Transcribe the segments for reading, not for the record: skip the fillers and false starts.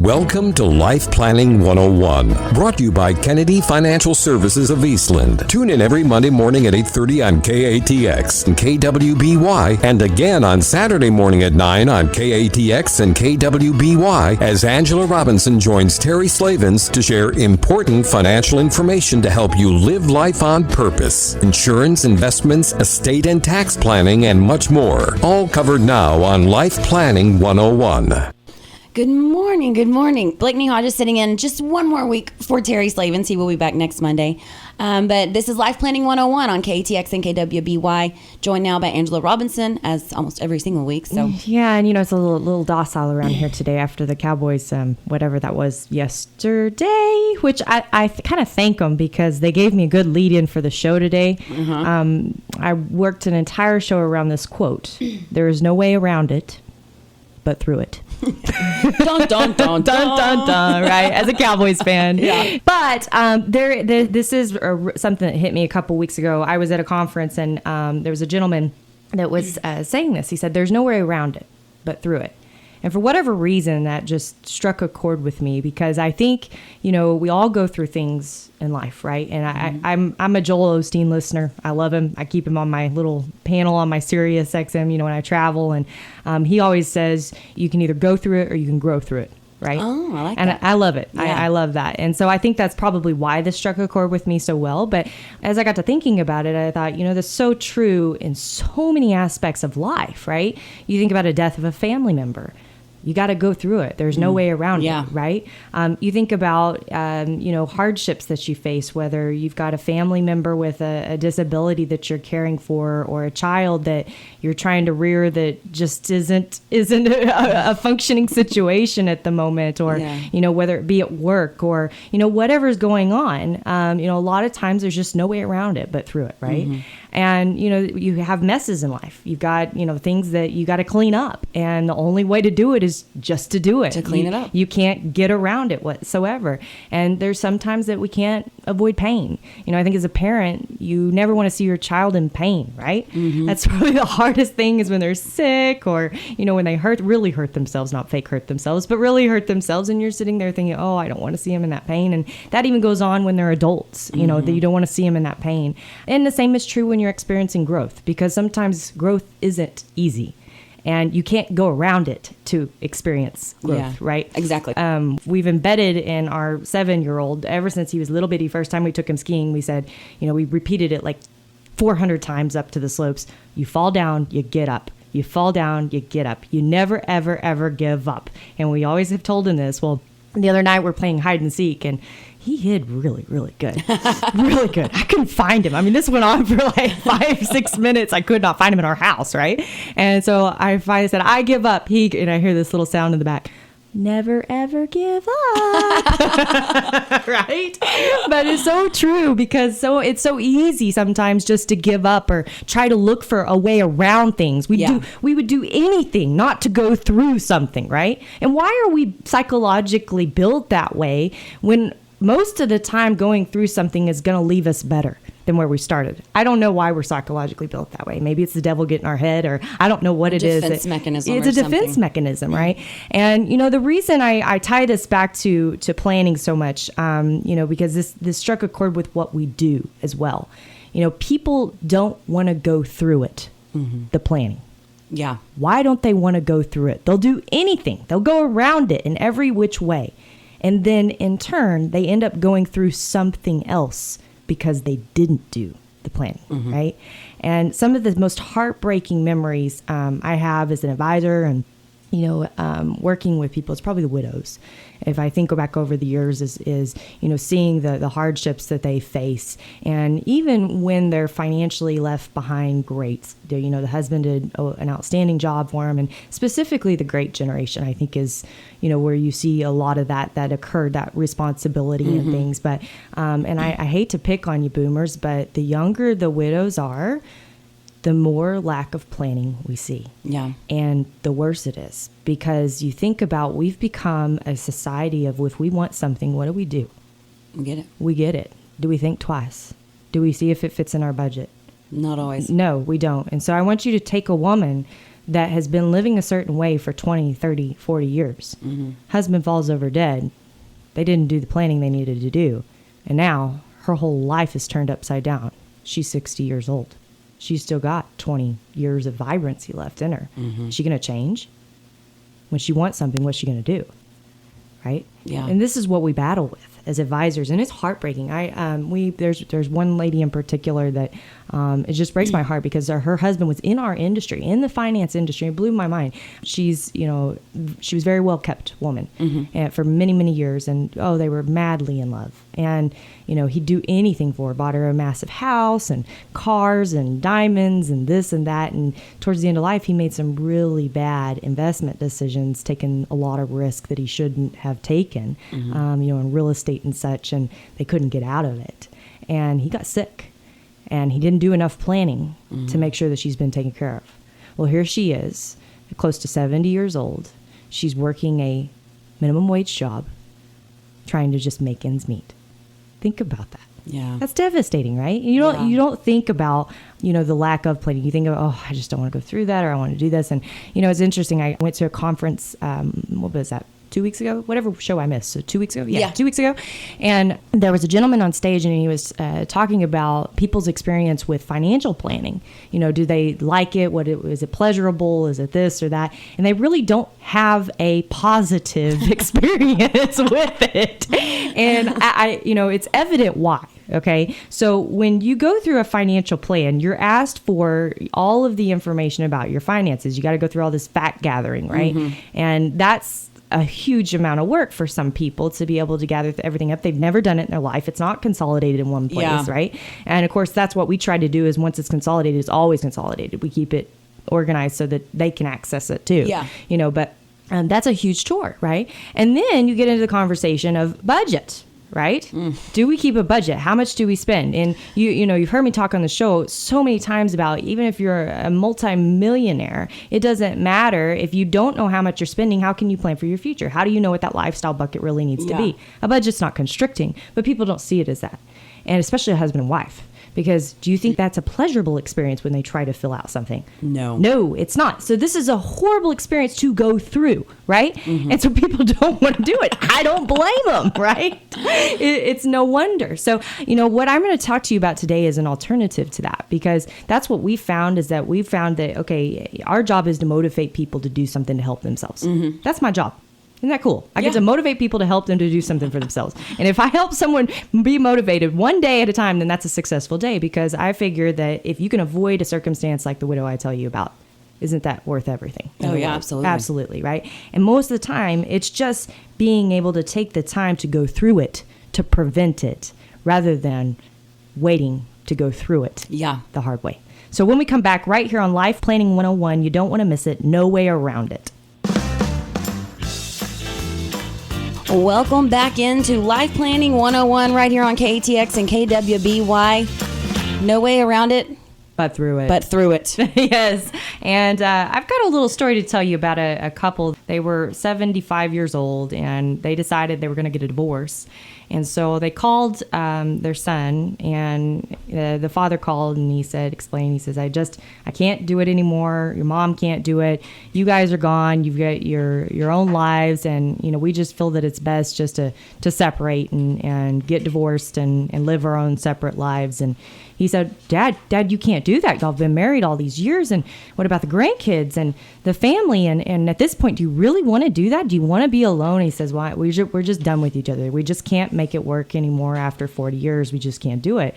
Welcome to Life Planning 101, brought to you by Kennedy Financial Services of Eastland. Tune in every Monday morning at 8:30 on KATX and KWBY, and again on Saturday morning at 9 on KATX and KWBY as Angela Robinson joins Terry Slavens to share important financial information to help you live life on purpose. Insurance, investments, estate and tax planning, and much more. All covered now on Life Planning 101. Good morning. Good morning. Blakeney Hodges sitting in just one more week for Terry Slavens. He will be back next Monday. But this is Life Planning 101 on KTX and KWBY, joined now by Angela Robinson, as almost every single week. So yeah, and it's a little docile around here today after the Cowboys, whatever that was yesterday, which I kind of thank them because they gave me a good lead-in for the show today. I worked an entire show around this quote. There is no way around it, but through it. Dun, dun, dun, dun, dun, dun, right? As a Cowboys fan. Yeah. But this is something that hit me a couple weeks ago. I was at a conference and there was a gentleman that was saying this. He said, there's no way around it, but through it. And for whatever reason, that just struck a chord with me because I think, we all go through things in life, right? And I'm a Joel Osteen listener. I love him. I keep him on my little panel on my Sirius XM, when I travel. And he always says you can either go through it or you can grow through it. Right. Oh, I like and that. I love it. Yeah. I love that. And so I think that's probably why this struck a chord with me so well. But as I got to thinking about it, I thought, that's so true in so many aspects of life, right? You think about a death of a family member. You got to go through it. There's no way around it, right? You think about, hardships that you face, whether you've got a family member with a disability that you're caring for, or a child that you're trying to rear that just isn't a functioning situation at the moment, or, whether it be at work or, whatever's going on. A lot of times there's just no way around it but through it, right? Mm-hmm. And, you have messes in life. You've got, things that you got to clean up. And the only way to do it is just to do it. To clean it up. You can't get around it whatsoever. And there's sometimes that we can't avoid pain. I think as a parent, you never want to see your child in pain, right? Mm-hmm. That's probably the hardest thing is when they're sick or, when they really hurt themselves, not fake hurt themselves, but really hurt themselves. And you're sitting there thinking, oh, I don't want to see them in that pain. And that even goes on when they're adults, that you don't want to see them in that pain. And the same is true when you're experiencing growth, because sometimes growth isn't easy. And you can't go around it to experience growth, right? Exactly. We've embedded in our 7-year-old, ever since he was little bitty, first time we took him skiing, we said, we repeated it like 400 times up to the slopes. You fall down, you get up. You fall down, you get up. You never, ever, ever give up. And we always have told him this. Well, the other night we're playing hide and seek, and he hid really, really good. Really good. I couldn't find him. I mean, this went on for like 5-6 minutes. I could not find him in our house, right? And so I finally said, I give up. And I hear this little sound in the back. Never, ever give up. Right? But it's so true because it's so easy sometimes just to give up or try to look for a way around things. We would do anything not to go through something, right? And why are we psychologically built that way when most of the time going through something is going to leave us better than where we started? I don't know why we're psychologically built that way. Maybe it's the devil getting in our head, or I don't know what it is. Defense mechanism. It's a defense mechanism, right? And, the reason I tie this back to planning so much, because this struck a chord with what we do as well. People don't want to go through it, the planning. Yeah. Why don't they want to go through it? They'll do anything. They'll go around it in every which way. And then in turn, they end up going through something else because they didn't do the planning, right? And some of the most heartbreaking memories I have as an advisor and, working with people, it's probably the widows. If I think back over the years is seeing the hardships that they face. And even when they're financially left behind, great. The husband did an outstanding job for him. And specifically the great generation, I think is, where you see a lot of that occurred, that responsibility and things. But, and I hate to pick on you boomers, but the younger the widows are, the more lack of planning we see. Yeah. And the worse it is, because you think about, we've become a society of, if we want something, what do? We get it. We get it. Do we think twice? Do we see if it fits in our budget? Not always. No, we don't. And so I want you to take a woman that has been living a certain way for 20, 30, 40 years. Husband falls over dead. They didn't do the planning they needed to do. And now her whole life is turned upside down. She's 60 years old. She's still got 20 years of vibrancy left in her. Is she going to change? When she wants something, what's she going to do? Right? Yeah. And this is what we battle with as advisors, and it's heartbreaking. There's one lady in particular that it just breaks my heart because her husband was in our industry, in the finance industry. It blew my mind. She was a very well kept woman and for many, many years, and they were madly in love. And he'd do anything for her. Bought her a massive house and cars and diamonds and this and that. And towards the end of life, he made some really bad investment decisions, taking a lot of risk that he shouldn't have taken, in real estate and such. And they couldn't get out of it. And he got sick. And he didn't do enough planning to make sure that she's been taken care of. Well, here she is, close to 70 years old. She's working a minimum wage job, trying to just make ends meet. Think about that. Yeah. That's devastating, right? You don't think about, the lack of planning. You think of, I just don't want to go through that, or I want to do this. And, it's interesting. I went to a conference, what was that? 2 weeks ago, whatever show I missed. So 2 weeks ago. Yeah. 2 weeks ago. And there was a gentleman on stage, and he was talking about people's experience with financial planning. Do they like it? Is it pleasurable? Is it this or that? And they really don't have a positive experience with it. And I it's evident why. Okay. So when you go through a financial plan, you're asked for all of the information about your finances. You got to go through all this fact gathering, right? And that's a huge amount of work for some people to be able to gather everything up. They've never done it in their life. It's not consolidated in one place, right? And of course, that's what we try to do is once it's consolidated, it's always consolidated. We keep it organized so that they can access it too. Yeah. But that's a huge chore, right? And then you get into the conversation of budget. Right? Do we keep a budget? How much do we spend? And you've heard me talk on the show so many times about even if you're a multi-millionaire, it doesn't matter if you don't know how much you're spending. How can you plan for your future? How do you know what that lifestyle bucket really needs to be? A budget's not constricting, but people don't see it as that. And especially a husband and wife. Because do you think that's a pleasurable experience when they try to fill out something? No, it's not. So this is a horrible experience to go through, right? And so people don't want to do it. I don't blame them, right? It's no wonder. So, what I'm going to talk to you about today is an alternative to that, because that's what we found that, okay, our job is to motivate people to do something to help themselves. That's my job. Isn't that cool? I get to motivate people to help them to do something for themselves. And if I help someone be motivated one day at a time, then that's a successful day, because I figure that if you can avoid a circumstance like the widow I tell you about, isn't that worth everything? Oh, yeah, absolutely. Absolutely, right? And most of the time, it's just being able to take the time to go through it, to prevent it, rather than waiting to go through it the hard way. So when we come back right here on Life Planning 101, you don't want to miss it. No way around it. Welcome back into Life Planning 101 right here on KATX and KWBY. No way around it. But through it. Yes. And I've got a little story to tell you about a couple. They were 75 years old, and they decided they were going to get a divorce. And so they called their son, and the father called, and he said, I can't do it anymore. Your mom can't do it. You guys are gone. You've got your own lives, and we just feel that it's best just to separate and get divorced and live our own separate lives. And he said, Dad, you can't do that. Y'all have been married all these years. And what about the grandkids and the family? And at this point, do you really want to do that? Do you want to be alone? He says, why? We're just done with each other. We just can't make it work anymore after 40 years. We just can't do it.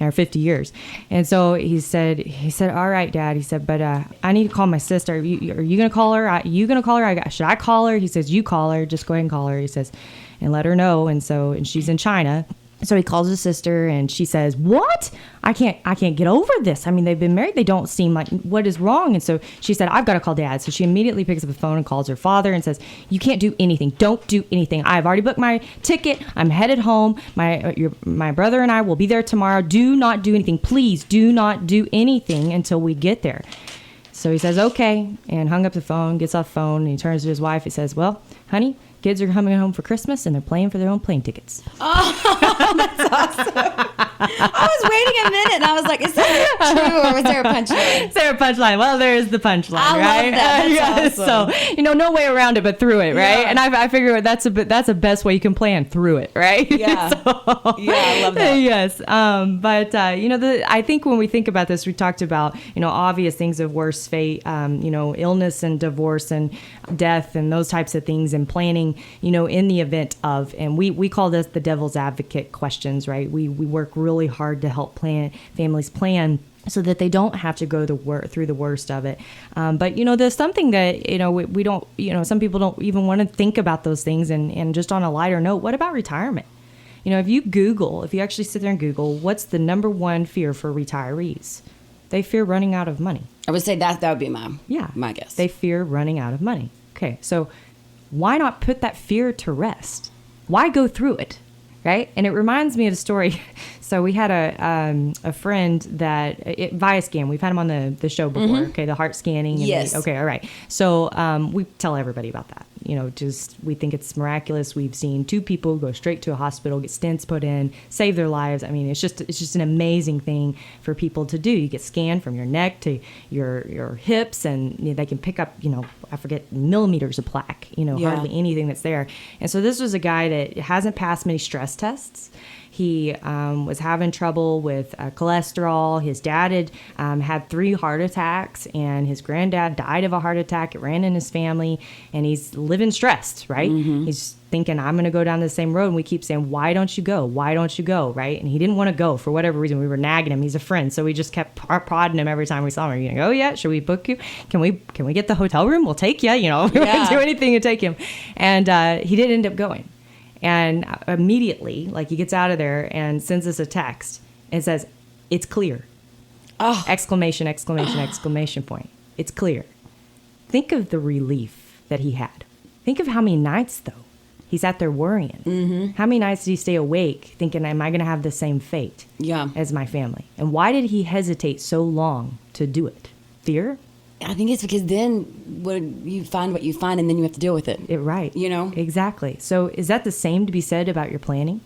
Or 50 years. And so he said, all right, Dad. He said, but I need to call my sister. Are you going to call her? You going to call her? Should I call her? He says, you call her. Just go ahead and call her. He says, and let her know. And she's in China. So he calls his sister, and she says, what? I can't get over this. I mean, they've been married. They don't seem like, what is wrong? And so she said, I've got to call Dad. So she immediately picks up the phone and calls her father and says, you can't do anything. Don't do anything. I've already booked my ticket. I'm headed home. My brother and I will be there tomorrow. Do not do anything. Please do not do anything until we get there. So he says, okay, and hung up the phone, gets off the phone, and he turns to his wife. He says, well, honey, kids are coming home for Christmas, and they're paying for their own plane tickets. Oh, that's awesome. I was waiting a minute, and I was like, is that true, or was there a punchline? Is there a punchline? Well, there is the punchline, I right? love that. That's awesome. So, no way around it but through it, right? Yeah. And I figure that's the best way you can plan, through it, right? Yeah. Yeah, I love that. Yes. I think when we think about this, we talked about, obvious things of worse fate, illness and divorce and death and those types of things, and planning, in the event of, and we call this the devil's advocate questions, right? We work really hard to help families plan so that they don't have to go through the worst of it. But, there's something that, we don't, some people don't even want to think about those things. And just on a lighter note, what about retirement? If you actually sit there and Google, what's the number one fear for retirees? They fear running out of money. I would say that would be my guess. They fear running out of money. Okay, so why not put that fear to rest? Why go through it, right? And it reminds me of a story. So we had a friend that, via scan, we've had him on the show before, okay, the heart scanning. And yes. Okay, all right. So we tell everybody about that. We think it's miraculous. We've seen 2 people go straight to a hospital, get stents put in, save their lives. I mean, it's just an amazing thing for people to do. You get scanned from your neck to your hips, and they can pick up, I forget, millimeters of plaque, hardly anything that's there. And so this was a guy that hasn't passed many stress tests. He was having trouble with cholesterol. His dad had 3 heart attacks, and his granddad died of a heart attack. It ran in his family, and he's living stressed, right? He's thinking, I'm going to go down the same road. And we keep saying, why don't you go? Why don't you go? Right? And he didn't want to go for whatever reason. We were nagging him. He's a friend. So we just kept prodding him every time we saw him. Are you going to go yet? Should we book you? Can we get the hotel room? We'll take you. We won't do anything to take him. And he didn't end up going. And immediately, he gets out of there and sends us a text. It says, it's clear. Oh. Exclamation, exclamation, exclamation point. It's clear. Think of the relief that he had. Think of how many nights, though, he's out there worrying. How many nights did he stay awake thinking, am I going to have the same fate as my family? And why did he hesitate so long to do it? Fear? I think it's because then you find what you find, and then you have to deal with it. Right. Exactly. So is that the same to be said about your planning?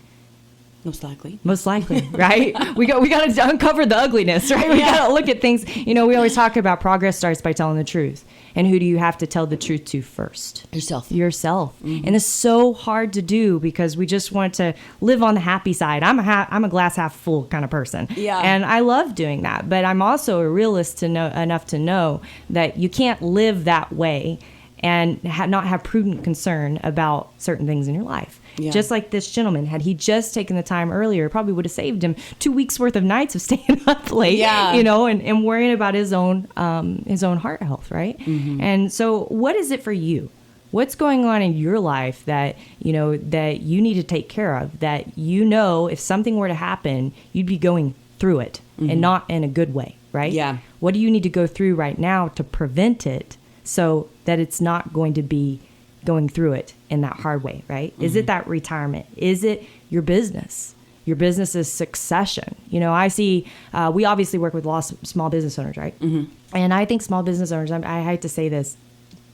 Most likely. Most likely, right? We got to uncover the ugliness, right? We got to look at things. We always talk about progress starts by telling the truth. And who do you have to tell the truth to first? Yourself. And it's so hard to do because we just want to live on the happy side. I'm a glass half full kind of person. Yeah. And I love doing that. But I'm also a realist enough to know that you can't live that way and not have prudent concern about certain things in your life. Yeah. Just like this gentleman, had he just taken the time earlier, it probably would have saved him 2 weeks worth of nights of staying up late, and worrying about his own heart health, right? And so what is it for you? What's going on in your life that that you need to take care of, that if something were to happen, you'd be going through it and not in a good way, right? Yeah. What do you need to go through right now to prevent it so that it's not going to be going through it in that hard way, right? Is it that retirement? Is it your business? Your business's succession. I see, we obviously work with lots of small business owners, right? And I think small business owners, I hate to say this,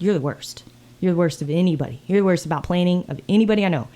you're the worst. You're the worst of anybody. You're the worst about planning of anybody I know.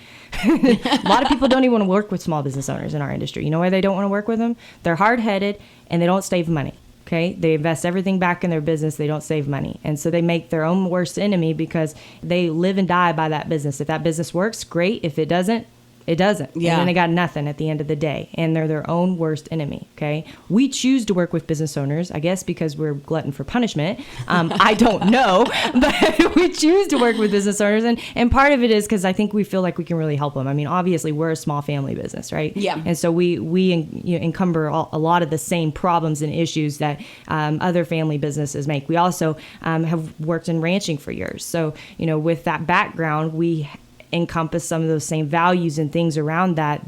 A lot of people don't even want to work with small business owners in our industry. You know why they don't want to work with them? They're hard-headed and they don't save money. Okay, they invest everything back in their business. They don't save money. And so they make their own worst enemy because they live and die by that business. If that business works, great. If it doesn't, it doesn't. Yeah. And then they got nothing at the end of the day. And they're their own worst enemy. Okay. We choose to work with business owners, I guess, because we're glutton for punishment. I don't know, but we choose to work with business owners. And part of it is because I think we feel like we can really help them. I mean, obviously, we're a small family business, right? Yeah. And so we encumber a lot of the same problems and issues that other family businesses make. We also have worked in ranching for years. So, with that background, we encompass some of those same values and things around that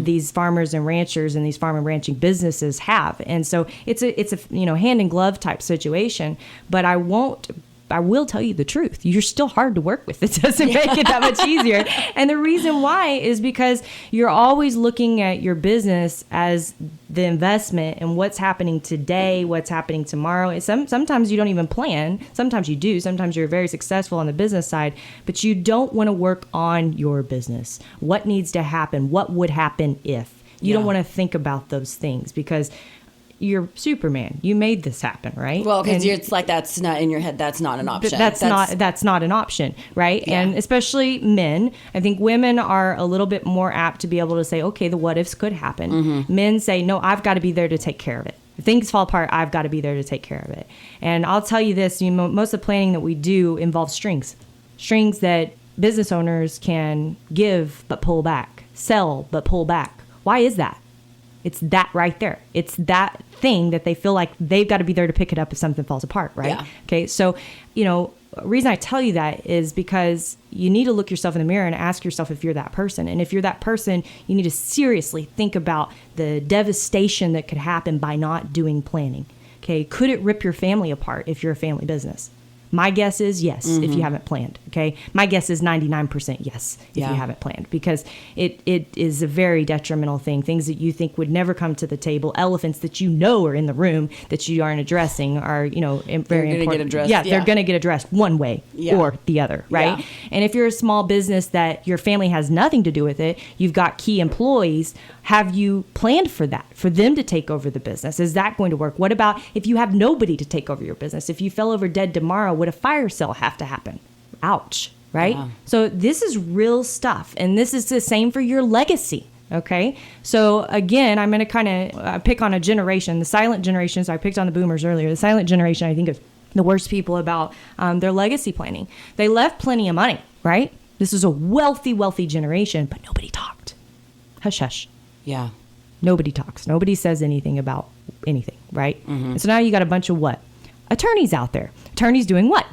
these farmers and ranchers and these farm and ranching businesses have. And so it's a hand in glove type situation, but I will tell you the truth. You're still hard to work with. It doesn't make it that much easier. And the reason why is because you're always looking at your business as the investment and what's happening today, what's happening tomorrow. Sometimes you don't even plan. Sometimes you do. Sometimes you're very successful on the business side, but you don't want to work on your business. What needs to happen? What would happen if? You don't want to think about those things because you're Superman. You made this happen, right? Well, because it's like that's not in your head. That's not an option. That's not an option, right? Yeah. And especially men. I think women are a little bit more apt to be able to say, okay, the what ifs could happen. Mm-hmm. Men say, no, I've got to be there to take care of it. If things fall apart, I've got to be there to take care of it. And I'll tell you this: most of the planning that we do involves strings that business owners can give but pull back, sell but pull back. Why is that? It's that right there. It's that thing that they feel like they've got to be there to pick it up if something falls apart, right? Yeah. Okay, so, the reason I tell you that is because you need to look yourself in the mirror and ask yourself if you're that person. And if you're that person, you need to seriously think about the devastation that could happen by not doing planning. Okay, could it rip your family apart if you're a family business? My guess is yes, if you haven't planned. Okay. My guess is 99% yes, if you haven't planned, because it is a very detrimental thing. Things that you think would never come to the table, elephants that are in the room that you aren't addressing are, very important. Get addressed. Yeah, they're going to get addressed one way or the other, right? Yeah. And if you're a small business that your family has nothing to do with it, you've got key employees, have you planned for that, for them to take over the business? Is that going to work? What about if you have nobody to take over your business? If you fell over dead tomorrow, would a fire sale have to happen? Ouch, right? Yeah. So this is real stuff. And this is the same for your legacy. Okay. So again, I'm going to kind of pick on a generation, the silent generation. So I picked on the boomers earlier. The silent generation, I think, is the worst people about their legacy planning. They left plenty of money, right? This is a wealthy, wealthy generation, but nobody talked. Hush, hush. Yeah. Nobody talks. Nobody says anything about anything, right? And so now you got a bunch of what? Attorneys out there. Attorneys doing what?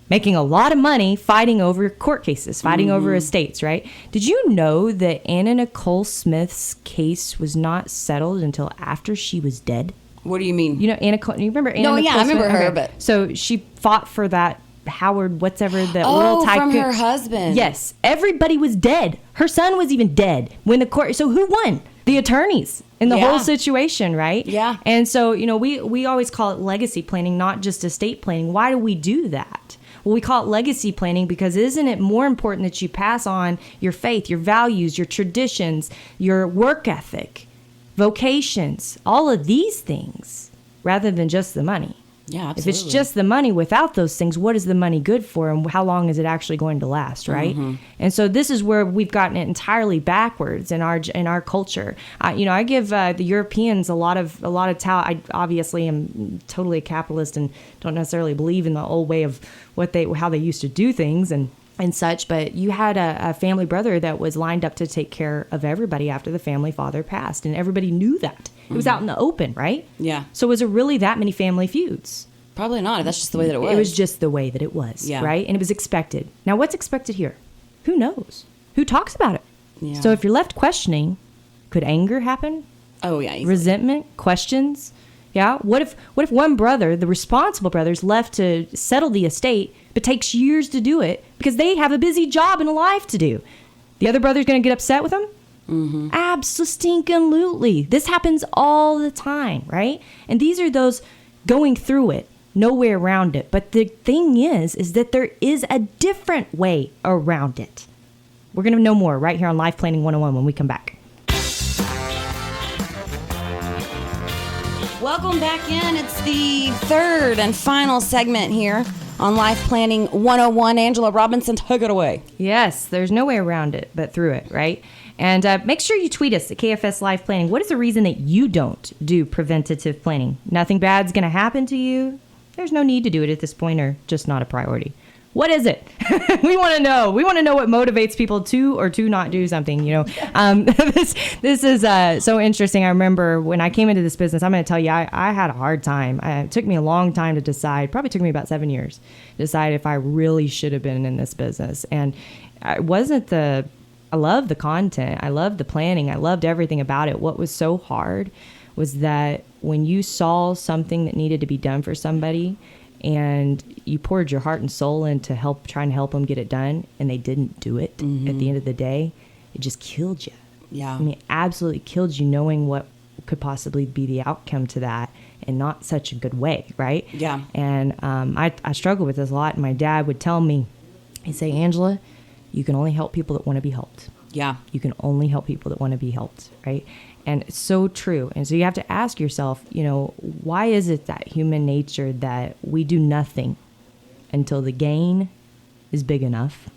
Making a lot of money fighting over court cases, fighting over estates, right? Did you know that Anna Nicole Smith's case was not settled until after she was dead? What do you mean? You remember Anna No, Nicole yeah, I remember Smith? her, Okay. but... So she fought for that Howard, whatever, the Oh, oil tycoon. from her husband. Yes. Everybody was dead. Her son was even dead when the court... So who won? The attorneys in the whole situation, right? Yeah. And so, we always call it legacy planning, not just estate planning. Why do we do that? Well, we call it legacy planning because isn't it more important that you pass on your faith, your values, your traditions, your work ethic, vocations, all of these things, rather than just the money? Yeah, absolutely. If it's just the money without those things, what is the money good for and how long is it actually going to last, right? And so this is where we've gotten it entirely backwards in our culture. I give the Europeans a lot of talent. I obviously am totally a capitalist and don't necessarily believe in the old way of how they used to do things and such, but you had a family brother that was lined up to take care of everybody after the family father passed, and everybody knew that. It was out in the open, right? Yeah. So was it really that many family feuds? Probably not. That's just the way that it was. It was just the way that it was, right? And it was expected. Now, what's expected here? Who knows? Who talks about it? Yeah. So if you're left questioning, could anger happen? Oh, yeah. Easily. Resentment? Questions? Yeah. What if one brother, the responsible brother, is left to settle the estate, but takes years to do it because they have a busy job and a life to do? The other brother's going to get upset with him? Absolutely. This happens all the time, right? And these are those going through it, no way around it. But the thing is that there is a different way around it. We're going to know more right here on Life Planning 101 when we come back. Welcome back in. It's the third and final segment here on Life Planning 101. Angela Robinson, took it away. Yes, there's no way around it but through it, right? And make sure you tweet us at KFS Life Planning. What is the reason that you don't do preventative planning? Nothing bad's going to happen to you. There's no need to do it at this point, or just not a priority. What is it? We want to know. We want to know what motivates people to or to not do something. This is so interesting. I remember when I came into this business, I'm going to tell you, I had a hard time. It took me a long time to decide. Probably took me about 7 years to decide if I really should have been in this business. And it wasn't I loved the content. I loved the planning. I loved everything about it. What was so hard was that when you saw something that needed to be done for somebody and you poured your heart and soul into trying to help them get it done, and they didn't do it at the end of the day, it just killed you. Yeah. I mean, absolutely killed you, knowing what could possibly be the outcome to that, and not such a good way, right? Yeah. And I struggled with this a lot, and my dad would tell me, he'd say, Angela, you can only help people that want to be helped. Yeah. You can only help people that want to be helped, right? And it's so true. And so you have to ask yourself, why is it that human nature that we do nothing until the gain is big enough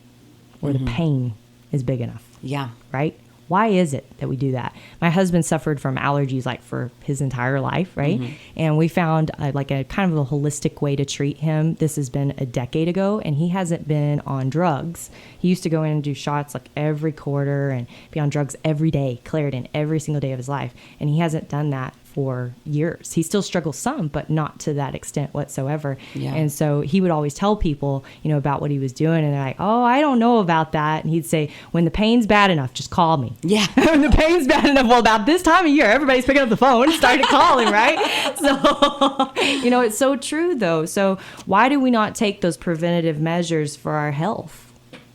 or the pain is big enough? Yeah. Right? Why is it that we do that? My husband suffered from allergies like for his entire life, right? And we found like a kind of a holistic way to treat him. This has been a decade ago, and he hasn't been on drugs. He used to go in and do shots like every quarter and be on drugs every day, Claritin every single day of his life. And he hasn't done that for years. He still struggles some, but not to that extent whatsoever. Yeah. And so he would always tell people, about what he was doing. And they're like, oh, I don't know about that. And he'd say, when the pain's bad enough, just call me. Yeah. When the pain's bad enough, well, about this time of year, everybody's picking up the phone and started calling, right? So, it's so true, though. So why do we not take those preventative measures for our health,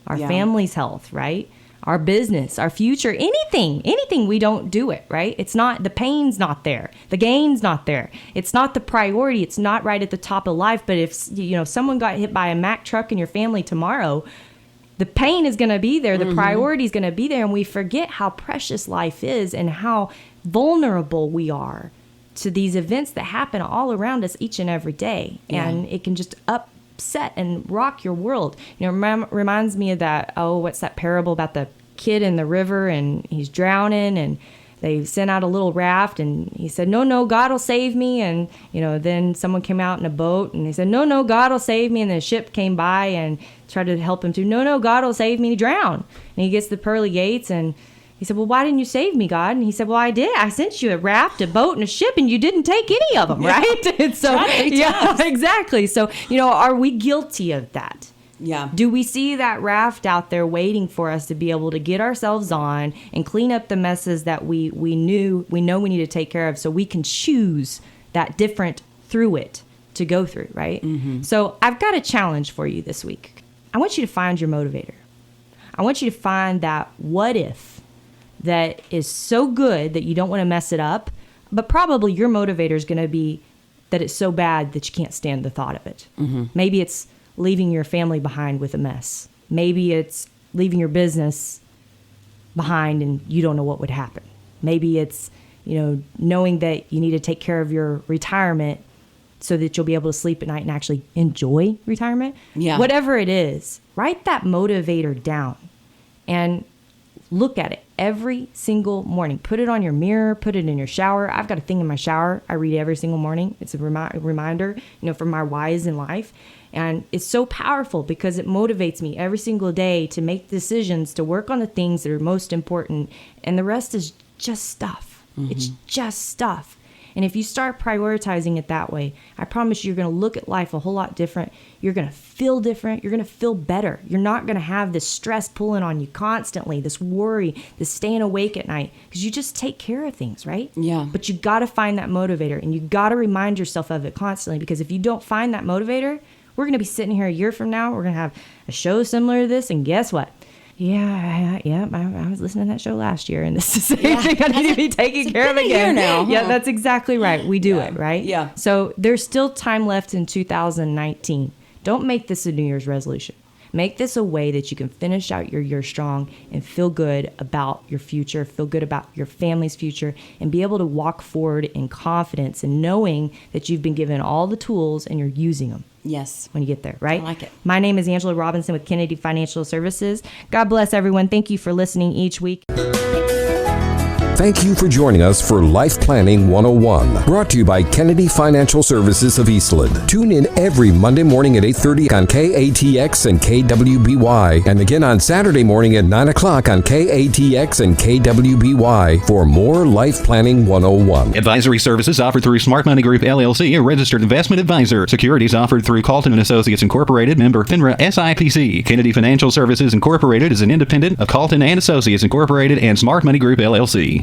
our family's health, right? Our business, our future, anything, we don't do it, right? It's not, the pain's not there. The gain's not there. It's not the priority. It's not right at the top of life. But if, someone got hit by a Mack truck in your family tomorrow, the pain is going to be there. The priority is going to be there. And we forget how precious life is and how vulnerable we are to these events that happen all around us each and every day. Yeah. And it can just upset and rock your world. Reminds me of that, what's that parable about the kid in the river and he's drowning and they sent out a little raft and he said, no, God will save me. And, then someone came out in a boat and they said, no, God will save me. And the ship came by and tried to help him to, no, God will save me. And he drowned. And he gets to the pearly gates and he said, well, why didn't you save me, God? And he said, well, I did. I sent you a raft, a boat, and a ship, and you didn't take any of them, right? And so, yeah, exactly. So, are we guilty of that? Yeah. Do we see that raft out there waiting for us to be able to get ourselves on and clean up the messes that we know we need to take care of so we can choose that different through it to go through, right? So I've got a challenge for you this week. I want you to find your motivator. I want you to find that what if that is so good that you don't want to mess it up, but probably your motivator is going to be that it's so bad that you can't stand the thought of it. Maybe it's leaving your family behind with a mess. Maybe it's leaving your business behind and you don't know what would happen. Maybe it's, knowing that you need to take care of your retirement so that you'll be able to sleep at night and actually enjoy retirement. Yeah. Whatever it is, write that motivator down and look at it every single morning. Put it on your mirror, put it in your shower. I've got a thing in my shower I read every single morning. It's a reminder, for my whys in life. And it's so powerful because it motivates me every single day to make decisions, to work on the things that are most important. And the rest is just stuff. It's just stuff. And if you start prioritizing it that way, I promise you're going to look at life a whole lot different. You're going to feel different. You're going to feel better. You're not going to have this stress pulling on you constantly, this worry, this staying awake at night, because you just take care of things, right? Yeah. But you got to find that motivator, and you got to remind yourself of it constantly, because if you don't find that motivator, we're going to be sitting here a year from now. We're going to have a show similar to this, and guess what? I was listening to that show last year, and this is the same thing I need to be taking care of again. Now, Yeah, that's exactly right. We do it, right? Yeah. So there's still time left in 2019. Don't make this a New Year's resolution. Make this a way that you can finish out your year strong and feel good about your future, feel good about your family's future, and be able to walk forward in confidence and knowing that you've been given all the tools and you're using them. Yes. When you get there, right? I like it. My name is Angela Robinson with Kennedy Financial Services. God bless everyone. Thank you for listening each week. Thank you for joining us for Life Planning 101, brought to you by Kennedy Financial Services of Eastland. Tune in every Monday morning at 8:30 on KATX and KWBY, and again on Saturday morning at 9 o'clock on KATX and KWBY for more Life Planning 101. Advisory services offered through Smart Money Group, LLC, a registered investment advisor. Securities offered through Calton & Associates Incorporated, member FINRA SIPC. Kennedy Financial Services Incorporated is an independent of Calton & Associates Incorporated and Smart Money Group, LLC.